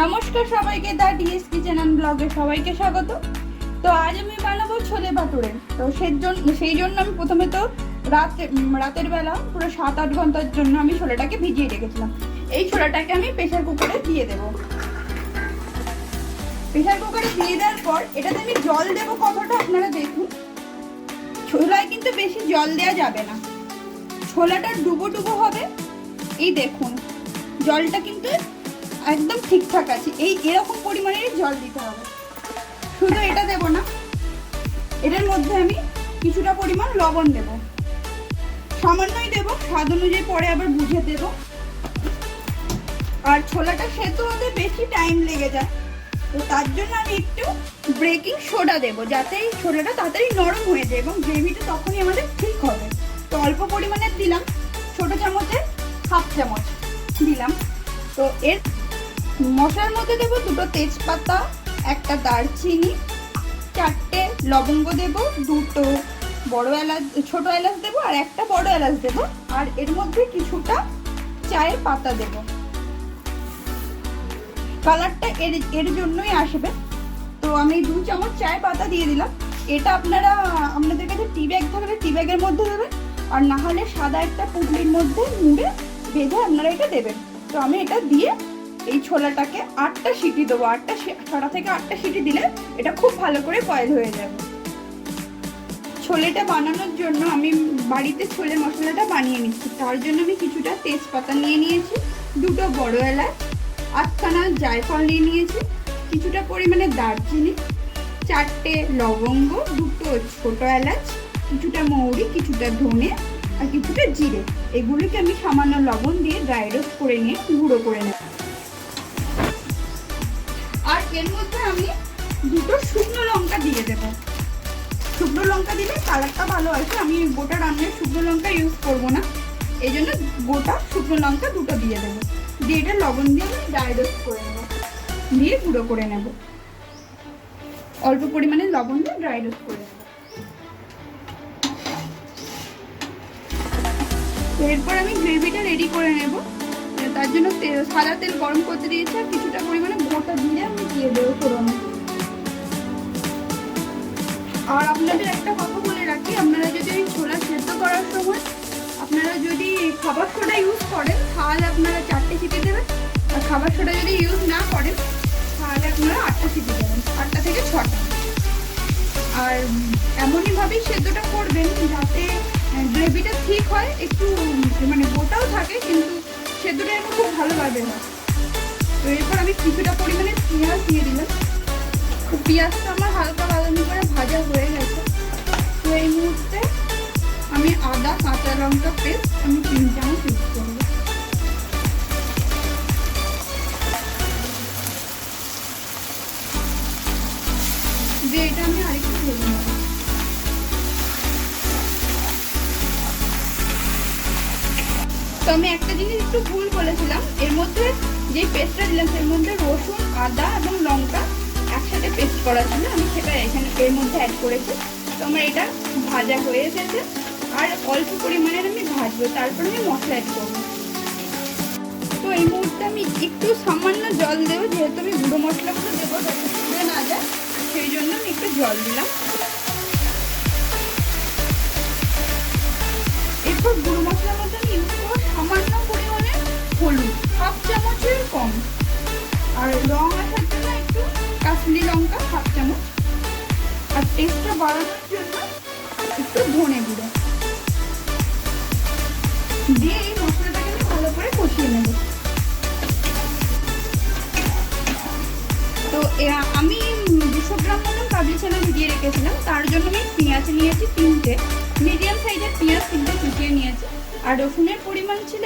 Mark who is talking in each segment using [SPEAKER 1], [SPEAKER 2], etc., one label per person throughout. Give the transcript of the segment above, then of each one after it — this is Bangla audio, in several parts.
[SPEAKER 1] নমস্কার সবাইকে, দা ডিএস কিচেন অ্যান্ড ব্লগে সবাইকে স্বাগত। তো আজ আমি বানাবো ছোলে ভাটুরে। তো সেই জন্য আমি প্রথমে তো রাতের বেলা পুরো 7-8 ঘন্টার জন্য আমি ছোলাটাকে ভিজিয়ে রেখেছিলাম। এই ছোলাটাকে আমি প্রেসার কুকারে দিয়ে দেবো। প্রেসার কুকারে দিয়ে দেওয়ার পর এটাতে আমি জল দেবো কতটা আপনারা দেখুন। ছোলায় কিন্তু বেশি জল দেওয়া যাবে না, ছোলাটা ডুবো ডুবো হবে। এই দেখুন জলটা কিন্তু একদম ঠিকঠাক আছে, এরকম পরিমাণের জল দিতে হবে। শুধু এটা দেব না, এটার মধ্যে আমি কিছুটা পরিমাণ লবণ দেব, সামান্যই দেব, স্বাদ অনুযায়ী পরে আবার বুঝে দেব। আর ছোলাটা সেদ্ধ হতে বেশি টাইম লেগে যায়, তো তার জন্য আমি একটু বেকিং সোডা দেব, যাতে এই ছোলাটা তাড়াতাড়ি নরম হয়ে যায় এবং গ্রেভিটা তখনই আমাদের ঠিক হবে। তো অল্প পরিমাণে দিলাম, ছোট চামচে 1/2 চামচ দিলাম। তো এর মশলার মধ্যে দেবো 2টো তেজপাতা, একটা দারচিনি, 4টে লবঙ্গ দেব, 2টো বড় এলাচ, ছোট এলাচ দেবো আর একটা বড় এলাচ দেব। আর এর মধ্যে কিছুটা চায়ের পাতা দেব, কালারটা এর জন্যই আসবে। তো আমি 2 চামচ চায়ের পাতা দিয়ে দিলাম। এটা আপনাদের কাছে টি ব্যাগ থাকলে টি ব্যাগের মধ্যে দেবেন, আর না হলে সাদা একটা পুটলির মধ্যে মুড়ে বেঁধে আপনারা এটা দেবেন। তো আমি এটা দিয়ে এই ছোলাটাকে 8টা সিটি দেবো। 6টা থেকে 8টা সিটি দিলে এটা খুব ভালো করে বয়েল হয়ে যাবে। ছোলেটা বানানোর জন্য আমি বাড়িতে ছোলে মশলাটা বানিয়ে নিচ্ছি। তার জন্য আমি কিছুটা তেজপাতা নিয়ে নিয়েছি, 2টো বড় এলাচ, 8খানা জায়ফল নিয়ে নিয়েছি, কিছুটা পরিমাণে দারচিনি, 4টে লবঙ্গ, 2টো ছোট এলাচ, কিছুটা মৌরি, কিছুটা ধনে আর কিছুটা জিরে। এগুলিকে আমি সামান্য লবণ দিয়ে ড্রাই রোস্ট করে নিয়ে গুঁড়ো করে নেব। আর এর মধ্যে আমি 2টো শুকনো লঙ্কা দিয়ে দেবো। শুকনো লঙ্কা দিলে কালারটা ভালো আসে। আমি গোটা রান্নায় শুকনো লঙ্কা ইউজ করব না, এই জন্য গোটা শুকনো লঙ্কা 2টো দিয়ে দেবো। দিয়ে এটা লবণ দিয়ে আমি ড্রাই রোস্ট করে নেব, দিয়ে গুঁড়ো করে নেব। অল্প পরিমাণে লবণ দিয়ে ড্রাই রোস্ট করে নেব। এরপর আমি গ্রেভিটা রেডি করে নেব। তার জন্য সাদা তেল গরম করতে দিয়েছি, আর কিছুটা পরিমাণে গোটা জিরে আমি দিয়ে দেবো ফোড়নে। আর আপনাদের একটা কথা বলে রাখি, আপনারা যদি ওই ছোলা সেদ্ধ করার সময় আপনারা যদি খাবার সোডা ইউজ করেন তাহলে আপনারা 4টে সিটি দেবেন, আর খাবার সোডা যদি ইউজ না করেন তাহলে আপনারা 8টা সিটি দেবেন, 8টা থেকে 6টা। আর এমনইভাবেই সেদ্ধটা করবেন যাতে গ্রেভিটা ঠিক হয়, একটু মানে গোটাও থাকে কিন্তু সেদ্ধটা যেন খুব ভালোভাবে হয়। তো এরপর আমি কিছুটা পরিমাণে পেঁয়াজ দিয়ে দিলাম। তো পেঁয়াজটা আমার হালকা বাদামি করে ভাজা হয়ে গেছে। তো এই মুহূর্তে আমি আদা কাঁচা লঙ্কা পেস্ট আমি 3 চামচ ইউজ করবো। দিয়ে এটা আমি আরেকটু ভেজে নেব। তো আমি একটা জিনিস একটু ভুল বলেছিলাম, এর মধ্যে যে পেস্টটা দিলাম এর মধ্যে রসুন, আদা এবং লঙ্কা একসাথে পেস্ট করা ছিল, আমি সেটা এর মধ্যে অ্যাড করেছি। তো আমার এটা ভাজা হয়ে এসেছে, আর অল্প পরিমাণের আমি ভাজবো, তারপর আমি মশলা অ্যাড করবো। তো এই মুহূর্তে আমি একটু সামান্য জল দেবো, যেহেতু আমি গুঁড়ো মশলাগুলো দেবো যাতে পুড়ে না যায়, সেই জন্য আমি একটু জল দিলাম। এরপর গুঁড়ো মশলার মধ্যে আমি ইউজ করবো সামান্য পরিমাণে হলুদ, 1/2 চামচের কম, আর রং আসার জন্য একটু কাশ্মীরি লঙ্কা 1/2 চামচ, আর টেস্টটা বাড়ানোর জন্য একটু ধনে গুঁড়ো দিয়ে এই মশলাটাকে আমি ভালো করে কষিয়ে নেব। তো আমি 200 গ্রাম মতন কাবলি ছোলা ভিজিয়ে রেখেছিলাম, তার জন্য আমি পেঁয়াজ নিয়েছি 3টে, মিডিয়াম সাইজের পেঁয়াজ 3টে কুচিয়ে নিয়েছি। আর রসুনের পরিমাণ ছিল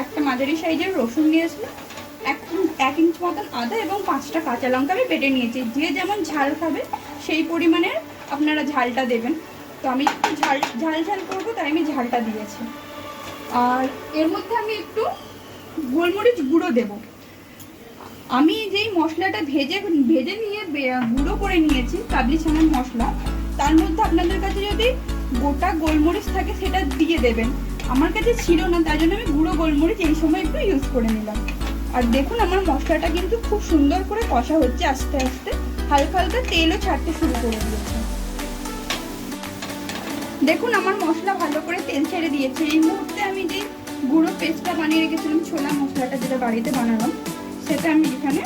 [SPEAKER 1] একটা মাঝারি সাইজের রসুন নিয়েছিলাম, 1 ইঞ্চ মতন আদা এবং 5টা কাঁচা লঙ্কা আমি বেটে নিয়েছি। যে যেমন ঝাল খাবে সেই পরিমাণের আপনারা ঝালটা দেবেন। তো আমি একটু ঝাল করবো, তাই আমি ঝালটা দিয়েছি। আর এর মধ্যে আমি একটু গোলমরিচ গুঁড়ো দেব। আমি যেই মশলাটা ভেজে নিয়ে গুঁড়ো করে নিয়েছি কাবলি ছানার মশলা, তার মধ্যে আপনাদের কাছে যদি গোটা গোলমরিচ থাকে সেটা দিয়ে দেবেন। আমার কাছে ছিল না, তাই জন্য আমি গুঁড়ো গোলমরিচ এই সময় একটু ইউজ করে নিলাম। আর দেখুন আমার মশলাটা কিন্তু খুব সুন্দর করে কষা হচ্ছে, আস্তে আস্তে হালকা হালকা তেলও ছাড়তে শুরু করে দিয়েছে। দেখুন আমার মশলা ভালো করে তেল ছেড়ে দিয়েছে। এই মুহূর্তে আমি যে গুঁড়ো পেস্টটা বানিয়ে রেখেছিলাম, ছোলা মশলাটা যেটা বাড়িতে বানালাম, সেটা আমি এখানে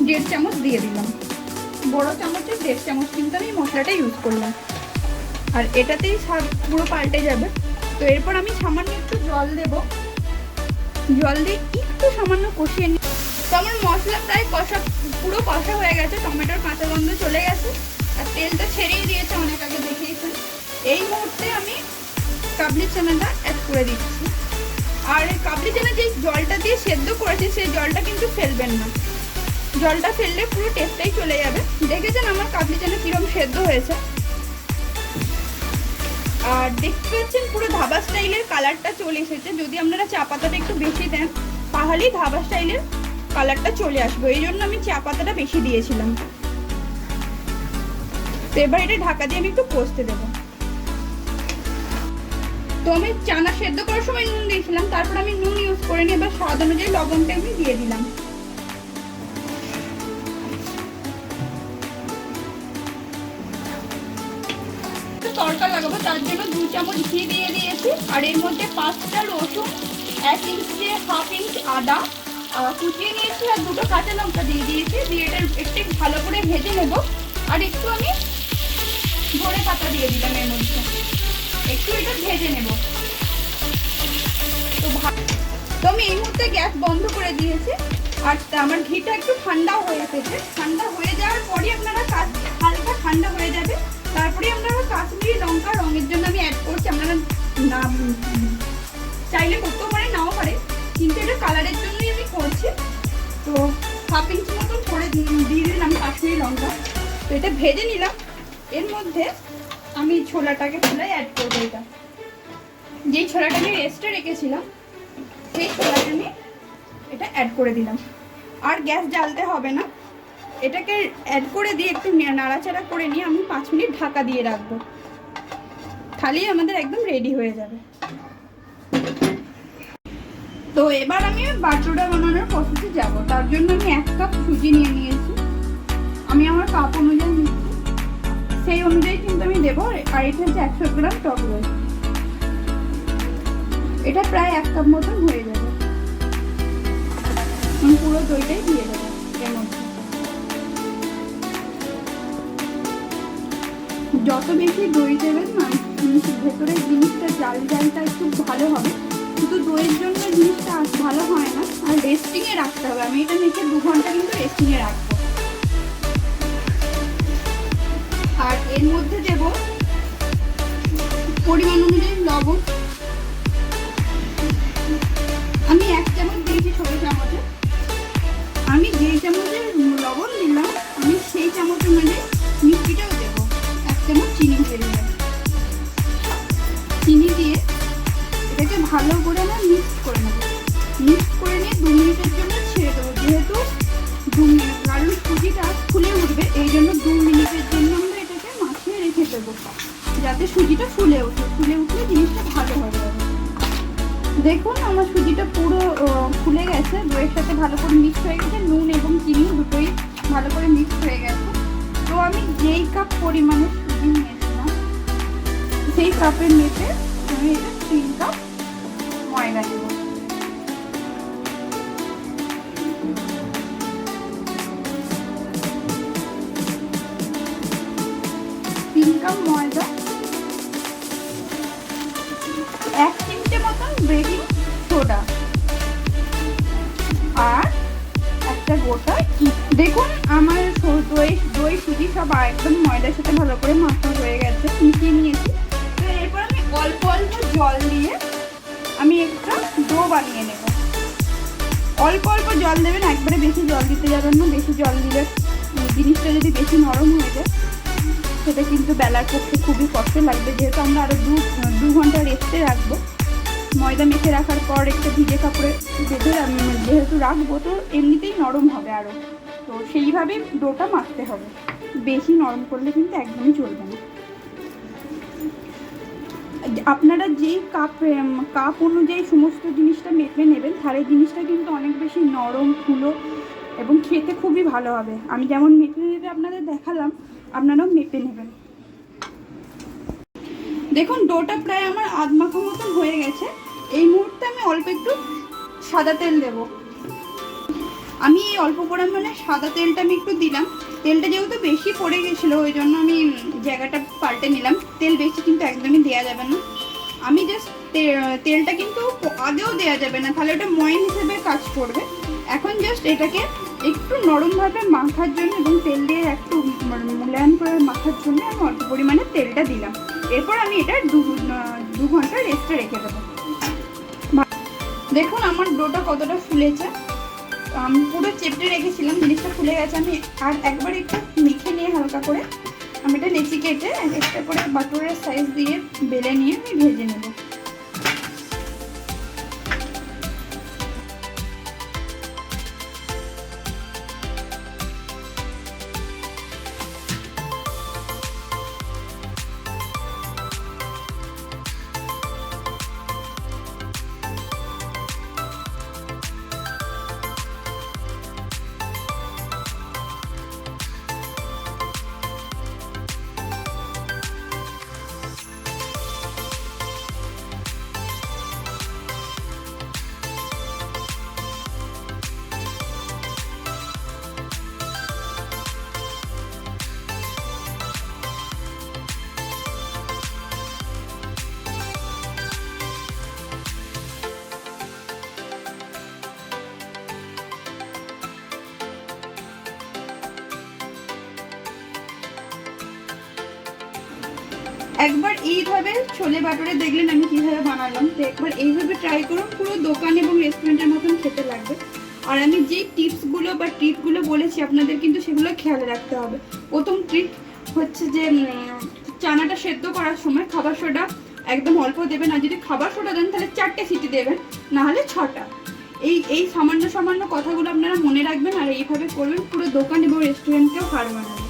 [SPEAKER 1] 1.5 চামচ দিয়ে দিলাম। বড় চামচের 1.5 চামচ কিন্তু আমি মশলাটা ইউজ করলাম। আর এটাতেই স্বাদ পুরো পাল্টে যাবে। তো এরপর আমি সামান্য একটু জল দেব, জল দিয়ে একটু সামান্য কষিয়ে নিই। তো আমার মশলা প্রায় পুরো কষা হয়ে গেছে, টমেটোর কাঁচা গন্ধ চলে গেছে, আর তেলটা ছেড়েই দিয়েছে অনেক আগে দেখিয়েছেন। এই মুহূর্তে আমি কাবলি চানাটা অ্যাড করে দিচ্ছি। আর কাবলি চানা যে জলটা দিয়ে সেদ্ধ করেছি সেই জলটা কিন্তু ফেলবেন না, জলটা ফেললে পুরো টেস্টটাই চলে যাবে। দেখেছেন আমার কাবলি চানা কিরকম সেদ্ধ হয়েছে। আর দেখতে পাচ্ছেন পুরো ধাবা স্টাইলের কালারটা চলে এসেছে। যদি আপনারা চা পাতাটা একটু বেশি দেন তাহলেই ধাবা স্টাইলের কালারটা চলে আসবে, এই জন্য আমি চা পাতাটা বেশি দিয়েছিলাম। তো এবার এটা ঢাকা দিয়ে আমি একটু কষতে দেবো। তো আমি চানা সেদ্ধ করার সময় নুন দিয়েছিলাম, তারপর আমি নুন ইউজ করে নিয়ে এবার স্বাদ অনুযায়ী লবণটা আমি দিয়ে দিলাম। তড়কা লাগাবো, তার জন্য 2 চামচ ঘি দিয়ে দিয়েছি। আর এর মধ্যে 5টা রসুন, 1 ইঞ্চি 1/2 ইঞ্চ আদা কুচিয়ে নিয়েছি, আর 2টো কাঁচা লঙ্কা দিয়ে দিয়েছি। দিয়ে এটা একটু ভালো করে ভেজে নেব। আর একটু আমি ধনে পাতা দিয়ে দিলাম এর মধ্যে, একটু এটা ভেজে নেব। তো আমি এই মুহূর্তে গ্যাস বন্ধ করে দিয়েছি। আর আমার ঘিটা একটু ঠান্ডা হয়ে এসেছে। ঠান্ডা হয়ে যাওয়ার পরই আপনারা হালকা ঠান্ডা হয়ে যাবে, তারপরে আপনারা কাশ্মীরি লঙ্কা রঙের জন্য আমি অ্যাড করছি। আপনারা না চাইলে করতেও পারে, নাও পারে, কিন্তু এটা কালারের জন্যই আমি করছি। তো 1/2 ইঞ্চি মতন করে দিয়ে দিলাম কাশ্মীরি লঙ্কা। তো এটা ভেজে নিলাম। এর মধ্যে আমি ছোলাটাকে চুলায় অ্যাড করবো। এটা যেই ছোলাটা আমি রেস্টে রেখেছিলাম সেই ছোলাটা আমি এটা অ্যাড করে দিলাম। আর গ্যাস জ্বালতে হবে না, এটাকে অ্যাড করে দিয়ে একটু নাড়াচাড়া করে নিয়ে আমি 5 মিনিট ঢাকা দিয়ে রাখবো, তাহলেই আমাদের একদম রেডি হয়ে যাবে। তো এবার আমি বাটুরা বানানোর প্রসেসে যাব। তার জন্য আমি 1 কাপ সুজি নিয়ে নিয়েছি। আমি আমার কাপ অনুযায়ী নিচ্ছি, সেই অনুযায়ী কিন্তু আমি দেবো। আর এটা হচ্ছে 100 গ্রাম টক দই, এটা প্রায় 1 কাপ মতন হয়ে যাবে। আমি পুরো দইটাই দিয়ে দেবো এর মধ্যে। যত বেশি দই দেবেন না, ভেতরের জিনিসটা জালটা একটু ভালো হবে। শুধু দইয়ের জন্য জিনিসটা ভালো হয় না, আর রেস্টিংয়ে রাখতে হবে। আমি এটা মেখে 2 ঘন্টা কিন্তু রেস্টিংয়ে রাখবো। আর এর মধ্যে দেব পরিমাণ অনুযায়ী লবণ। আমি 1 চামচ দিয়েছি, ছোট চামচে। আমি যেই চামচে লবণ দিলাম আমি সেই চামচের মধ্যে মিষ্টিটাও দেবো। 1 চামচ চিনি দিয়ে দিলাম। চিনি দিয়ে এটাকে ভালো করে আমরা মিক্স করে নেব। মিক্স করে নিয়ে 2 মিনিটের জন্য ছেড়ে দেবো। যেহেতু 2 মিনিট, কারণ সুজিটা ফুলে উঠবে, এই জন্য 2 মিনিটের জন্য আমরা এটাকে মাখিয়ে রেখে দেবো, যাতে সুজিটা ফুলে ওঠে। ফুলে উঠলে জিনিসটা ভালো হয়ে যাবে। দেখুন আমার সুজিটা পুরো ফুলে গেছে, দইয়ের সাথে ভালো করে মিক্স হয়ে গেছে। নুন এবং চিনি দুটোই ভালো করে মিক্স হয়ে গেছে। তো আমি যেই কাপ পরিমাণে সুজি নিয়েছিলাম সেই কাপের মেপে আমি এটা 3 কাপ ময়দা দেবো। ময়দা, 1 চিমটে মতন বেকিং সোডা, আর একটা গোটা। দেখুন আমার দই সুজি সব একদম ময়দার সাথে ভালো করে মাখা হয়ে গেছে, মিশিয়ে নিয়েছি। তো এরপর আমি অল্প অল্প জল দিয়ে আমি একটা ডো বানিয়ে নেব। অল্প অল্প জল দেবেন, একবারে বেশি জল দিতে যাবেন না। বেশি জল দিলে জিনিসটা যদি বেশি নরম হয়ে যায় সেটা কিন্তু বেলার পক্ষে খুবই কষ্ট লাগবে। যেহেতু আমরা আরও 2 ঘন্টা রেস্টে রাখবো, ময়দা মেখে রাখার পর একটা ভিজে কাপড়ে বেঁধে যেহেতু রাখবো, তো এমনিতেই নরম হবে আরও। তো সেইভাবেই ডোটা মাখতে হবে, বেশি নরম করলে কিন্তু একদমই চলবে না। আপনারা যেই কাপ অনুযায়ী সমস্ত জিনিসটা মেপে নেবেন, তাহলে জিনিসটা কিন্তু অনেক বেশি নরম, ফুলো এবং খেতে খুবই ভালো হবে। আমি যেমন মেপে আপনাদের দেখালাম, আপনারাও মেপে নেবেন। দেখুন ডোটা প্রায় আমার আধ মাখা মতন হয়ে গেছে। এই মুহূর্তে আমি অল্প একটু সাদা তেল দেব। আমি এই অল্প পরিমাণে সাদা তেলটা আমি একটু দিলাম। তেলটা যেহেতু বেশি পড়ে গেছিলো, ওই জন্য আমি জায়গাটা পাল্টে নিলাম। তেল বেশি কিন্তু একদমই দেওয়া যাবে না। আমি জাস্ট তেলটা কিন্তু আগেও দেওয়া যাবে না, তাহলে ওটা ময়ন হিসেবে কাজ করবে। এখন জাস্ট এটাকে একটু নরমভাবে মাখার জন্য এবং তেল দিয়ে একটু মূল্যায়ন করে মাখার জন্য আমি অল্প পরিমাণে তেলটা দিলাম। এরপর আমি এটা 2 ঘন্টা রেস্টে রেখে দেবো। দেখুন আমার ডোটা কতটা ফুলেছে। আমি পুরো চেপটে রেখেছিলাম, জিনিসটা ফুলে গেছে। আমি আর একবার একটু মেখে নিয়ে হালকা করে আমি এটা লেচি কেটে একটা করে বাটুরের সাইজ দিয়ে বেলে নিয়ে আমি ভেজে নেব। একবার এইভাবে ছোলে বাটুরে দেখলেন আমি কিভাবে বানালাম, তো একবার এইভাবে ট্রাই করুন। পুরো দোকান এবং রেস্টুরেন্টের মতন খেতে লাগবে। আর আমি যেই টিপসগুলো বা ট্রিকগুলো বলেছি আপনাদের কিন্তু সেগুলো খেয়াল রাখতে হবে। প্রথম ট্রিক হচ্ছে যে চানাটা সেদ্ধ করার সময় খাবার সোডা একদম অল্প দেবেন। আর যদি খাবার সোডা দেন তাহলে 4টে সিটি দেবেন, নাহলে 6টা। এই সামান্য সামান্য কথাগুলো আপনারা মনে রাখবেন আর এইভাবে করবেন, পুরো দোকান এবং রেস্টুরেন্টকেও হার বানাবেন।